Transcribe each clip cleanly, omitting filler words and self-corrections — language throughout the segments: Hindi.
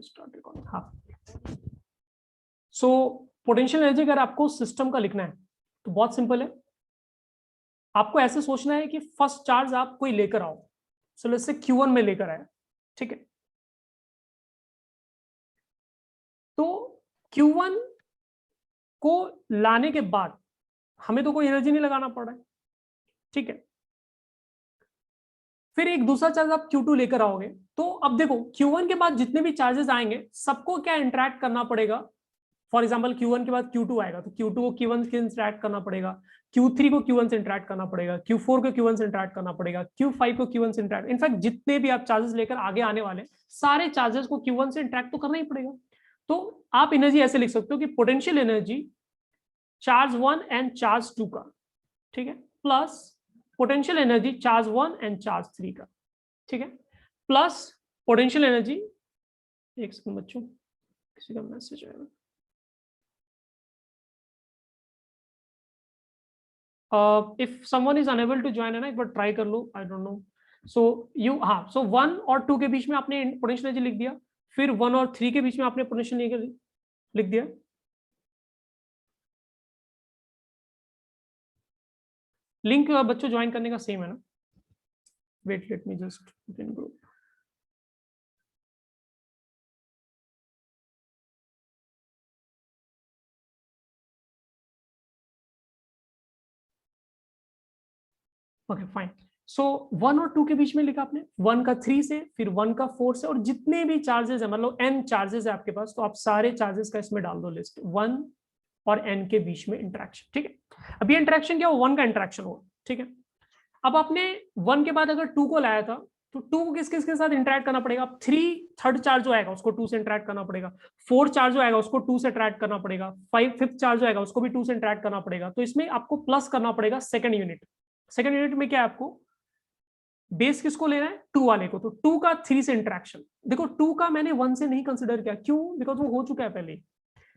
Start recording. हाँ, सो पोटेंशियल एनर्जी अगर आपको सिस्टम का लिखना है तो बहुत सिंपल है। आपको ऐसे सोचना है कि फर्स्ट चार्ज आप कोई लेकर आओ, सो लेट्स से Q1 में लेकर आया, ठीक है। तो Q1 को लाने के बाद हमें तो कोई एनर्जी नहीं लगाना पड़ रहा है, ठीक है। फिर एक दूसरा चार्ज आप Q2 लेकर आओगे, तो अब देखो Q1 के बाद जितने भी चार्जेस आएंगे सबको क्या इंटरेक्ट करना पड़ेगा। फॉर एग्जाम्पल Q1 के बाद Q2 आएगा तो Q2 को Q1 से इंटरेक्ट करना पड़ेगा, Q3 को Q1 से इंटरेक्ट करना पड़ेगा, Q4 को Q1 से इंटरेक्ट करना पड़ेगा, Q5 को Q1 से इंटरेक्ट, इनफैक्ट जितने भी आप चार्जेस लेकर आगे आने वाले सारे चार्जेस को Q1 से इंटरेक्ट तो करना ही पड़ेगा। तो आप एनर्जी ऐसे लिख सकते हो कि potential energy charge 1 and charge 2 का, ठीक है, plus potential energy charge 1 and charge 3 का, ठीक है, प्लस पोटेंशियल एनर्जी, एक सेकंड बच्चों किसी का मैसेज आएगा। If someone is unable to join है ना, एक बार ट्राई कर लो, I don't know. So you, हाँ, सो 1 और 2 के बीच में आपने पोटेंशियल एनर्जी लिख दिया, फिर 1 और 3 के बीच में आपने पोटेंशियल एनर्जी लिख दिया। लिंक बच्चों ज्वाइन करने का सेम है ना? Wait, let me just in group. Okay fine. So 1 और 2 के बीच में लिखा आपने, 1 का 3 से, फिर 1 का 4 से, और जितने भी चार्जेस है, मतलब n चार्जेस है आपके पास, तो आप सारे चार्जेस का इसमें डाल दो लिस्ट, 1 और n के बीच में इंटरेक्शन, ठीक है। अब ये इंटरेक्शन क्या हो, 1 का इंटरेक्शन हो, ठीक है। अब आपने 1 के बाद अगर 2 को लाया था तो 2 को किस किस के साथ इंटरेक्ट करना पड़ेगा, 3 थर्ड चार्ज जो आएगा उसको 2 से इंटरेक्ट करना पड़ेगा, 4 चार्ज जो आएगा उसको 2 से इंटरेक्ट करना पड़ेगा, 5 फिफ्थ चार्ज जो आएगा उसको भी 2 से इंटरेक्ट करना पड़ेगा। तो इसमें आपको प्लस करना पड़ेगा सेकंड यूनिट। सेकंड यूनिट में क्या है, आपको बेस किसको लेना है, 2 वाले को, तो 2 का 3 से इंटरेक्शन। देखो 2 का मैंने 1 से नहीं कंसिडर किया, क्यों, बिकॉज वो हो चुका है पहले।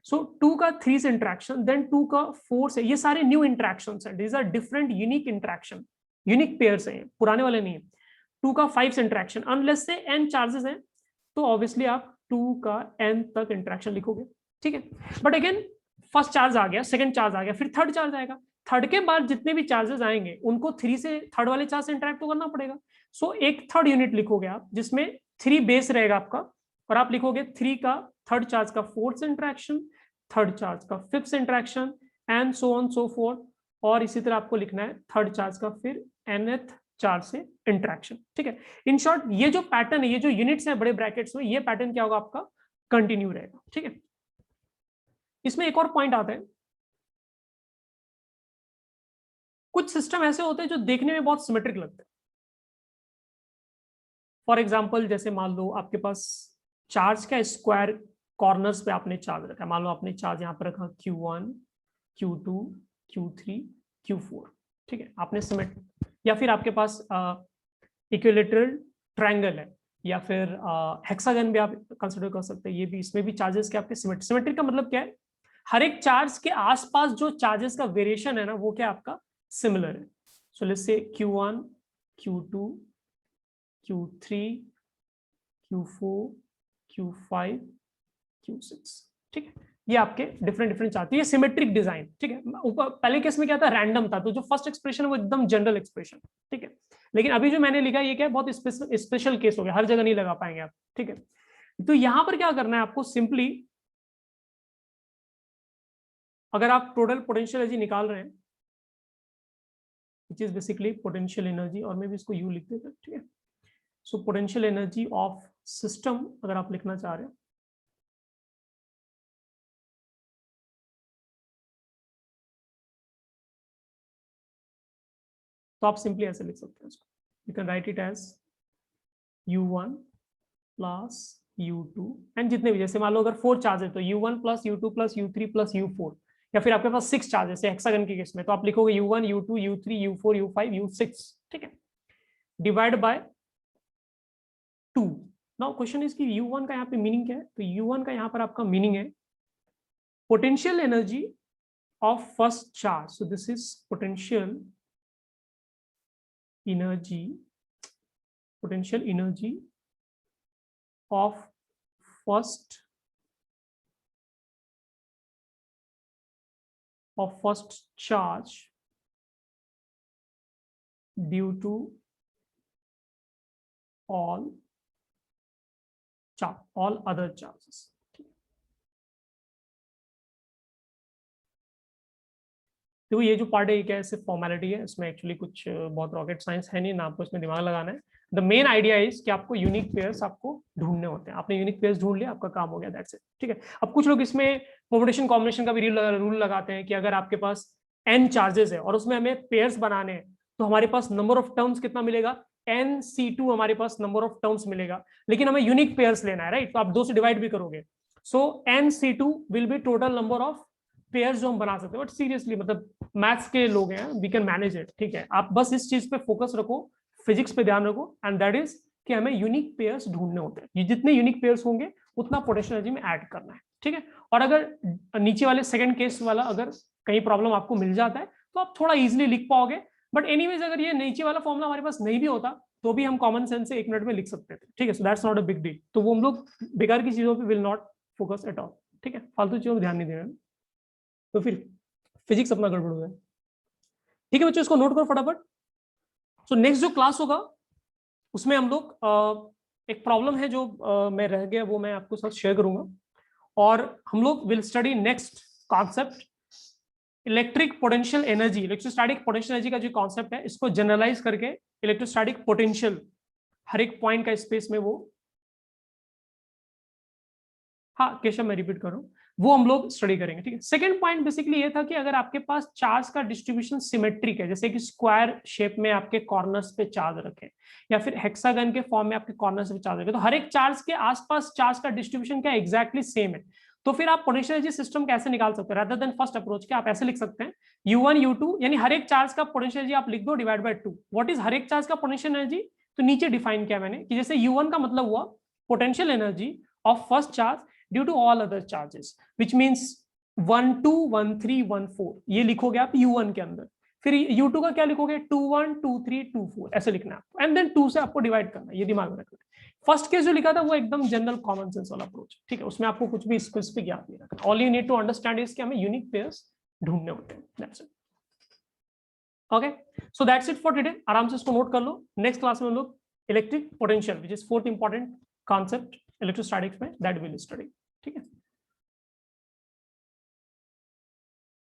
सो 2 का 3 से इंटरेक्शन, देन 2 का 4 से, ये सारे न्यू इंटरेक्शन है, these are different unique interaction, unique pairs हैं, पुराने वाले नहीं है। 2 का 5 से इंटरेक्शन, अनलेस से n चार्जेस हैं तो ऑब्वियसली आप 2 का n तक इंटरेक्शन लिखोगे, ठीक है। बट अगेन फर्स्ट चार्ज आ गया, सेकंड चार्ज आ गया, फिर थर्ड चार्ज आएगा, थर्ड के बाद जितने भी चार्जेस आएंगे उनको 3 से, थर्ड वाले चार्ज से इंटरेक्ट तो करना पड़ेगा। सो एक थर्ड यूनिट लिखोगे आप जिसमें 3 बेस रहेगा आपका, और आप लिखोगे 3 का थर्ड चार्ज का फोर्थ इंटरेक्शन, थर्ड चार्ज का fifth interaction, and so on so fourth. और इसी तरह आपको लिखना है थर्ड चार्ज का फिर nth चार्ज से इंटरेक्शन, ठीक है। इन शॉर्ट ये जो पैटर्न है, ये जो यूनिट्स है बड़े ब्रैकेट्स में, ये पैटर्न क्या होगा आपका, कंटिन्यू रहेगा, ठीक है। इसमें एक और पॉइंट आता है, कुछ सिस्टम ऐसे होते हैं जो देखने में बहुत सिमेट्रिक लगते हैं। फॉर एग्जाम्पल जैसे मान लो आपके पास चार्ज का स्क्वायर कॉर्नर्स पे आपने चार्ज रखा, मान लो आपने चार्ज यहाँ पर रखा Q1, Q2, Q3, Q4, ठीक है, आपने सिमेट, या फिर आपके पास इक्विलेटरल ट्रायंगल है, या फिर हेक्सागन भी आप कंसिडर कर सकते हैं, ये भी, इसमें भी चार्जेस के आपके सिमेट्रिक का मतलब क्या है, हर एक चार्ज के आसपास जो चार्जेस का वेरिएशन है ना, वो क्या आपका सिमिलर है। So let's say Q1, Q2, Q3, Q4, Q5, Q6, ठीक है, ये आपके डिफरेंट चार्ट, ये सिमेट्रिक डिजाइन, ठीक है। ऊपर पहले केस में क्या था, रैंडम था, तो जो फर्स्ट एक्सप्रेशन है वो एकदम जनरल एक्सप्रेशन, ठीक है। लेकिन अभी जो मैंने लिखा ये क्या है, बहुत स्पेशल केस हो गया, हर जगह नहीं लगा पाएंगे आप, ठीक है। तो यहां पर क्या करना है आपको, सिंपली अगर आप टोटल पोटेंशियल एनर्जी निकाल रहे हैं, which is basically potential energy, और मैं भी इसको यू लिख देता, ठीक है। So potential energy of system अगर आप लिखना चाह रहे हैं, तो आप सिंपली ऐसे लिख सकते हैं इसको, you can write it as U1 plus U2, and जितने भी, जैसे मान लो अगर 4 चार्ज है तो U1 plus U2 plus U3 plus U4, या फिर आपके पास 6 चार्जेस है हेक्सागन के केस में, तो आप लिखोगे U1, U2, U3, U4, U5, U6, ठीक है, divide by 2। Now question is कि U1 का यहाँ पे मीनिंग क्या है, तो U1 का यहाँ पर आपका मीनिंग है potential energy of first charge, so this is potential energy, potential energy of first charge due to all other charges। तो ये जो पार्ट है क्या है, सिर्फ फॉर्मेलिटी है, इसमें एक्चुअली कुछ बहुत रॉकेट साइंस है नहीं, ना आपको इसमें दिमाग लगाना है। द मेन आइडिया इज कि आपको यूनिक पेयर्स आपको ढूंढने होते हैं, आपने यूनिक पेयर्स ढूंढ लिया, आपका काम हो गया, दैट्स इट। ठीक है, अब कुछ लोग इसमें परमुटेशन कॉम्बिनेशन का भी रूल लगाते हैं कि अगर आपके पास n चार्जेस है और उसमें हमें पेयर्स बनाने हैं तो हमारे पास नंबर ऑफ टर्म्स कितना मिलेगा, nc2 हमारे पास नंबर ऑफ टर्म्स मिलेगा, लेकिन हमें यूनिक पेयर्स लेना है, राइट? तो आप 2 से डिवाइड भी करोगे, सो nc2 will be total number of pairs जो हम बना सकते हैं। बट सीरियसली मतलब मैथ्स के लोग हैं, वी कैन मैनेज इट। ठीक है, आप बस इस चीज पे फोकस रखो, फिजिक्स पे ध्यान रखो, एंड दैट इज कि हमें यूनिक पेयर्स ढूंढने होते हैं। ये जितने यूनिक पेयर्स होंगे उतना पोटेंशियल एनर्जी में ऐड करना है। ठीक है, और अगर नीचे वाले सेकंड केस वाला अगर कहीं प्रॉब्लम आपको मिल जाता है तो आप थोड़ा इजिली लिख पाओगे। बट एनीवेज अगर ये नीचे वाला फॉर्मूला हमारे पास नहीं भी होता तो भी हम कॉमन सेंस से 1 मिनट में लिख सकते थे। ठीक है, so that's not a big deal. तो वो हम लोग बेकार की चीजों पे will not focus at all. ठीक है, फालतू चीजों पर ध्यान नहीं देना, तो फिर फिजिक्स अपना गड़बड़ हो जाए। ठीक है बच्चों, इसको नोट करो फटाफट। सो नेक्स्ट जो क्लास होगा उसमें हम लोग एक प्रॉब्लम है जो मैं रह गया, वो मैं आपको साथ शेयर करूंगा, और हम लोग will study next concept electric potential energy. Electrostatic potential energy का जो कॉन्सेप्ट है इसको जनरलाइज करके इलेक्ट्रोस्टैटिक पोटेंशियल हर एक पॉइंट का स्पेस में वो, हाँ केशव मैं रिपीट कर रहा हूं, वो हम लोग स्टडी करेंगे। ठीक है, सेकंड पॉइंट बेसिकली ये था कि अगर आपके पास चार्ज का डिस्ट्रीब्यूशन सिमेट्रिक है, जैसे कि स्क्वायर शेप में आपके कॉर्नर्स पे चार्ज रखे या फिर हेक्सागन के फॉर्म में आपके कॉर्नर्स पे चार्ज रखे, तो हर एक चार्ज के आसपास चार्ज का डिस्ट्रीब्यूशन क्या एग्जैक्टली सेम है, तो फिर आप पोटेंशियल एनर्जी सिस्टम कैसे निकाल सकते हैं? रादर देन फर्स्ट अप्रोच के आप ऐसे लिख सकते हैं U1 U2, यानी हर एक चार्ज का पोटेंशियल एनर्जी आप लिख दो डिवाइड बाय 2। व्हाट इज हर एक चार्ज का पोटेंशियल एनर्जी? तो नीचे डिफाइन किया मैंने कि जैसे U1 का मतलब हुआ potential energy of first charge due to all other charges, which means 1 2 1 3 1 4, ये लिखोगे आप U1 के अंदर। फिर U2 का क्या लिखोगे? 2 1 2 3 2 4, ऐसे लिखना है, एंड देन 2 से आपको डिवाइड करना है, ये दिमाग में रखना है। फर्स्ट केस जो लिखा था वो एकदम जनरल कॉमन सेंस वाला अप्रोच। ठीक है, उसमें आपको कुछ भी स्पेसिफिक याद नहीं रखना। All you need to understand is कि हमें यूनिक पेयर्स ढूंढने होते हैं, that's it. Okay, so that's it for today. आराम से इसको नोट कर लो। नेक्स्ट क्लास में हम लोग electric potential, which is fourth important concept electrostatics में, दैट विल स्टडी। ठीक है।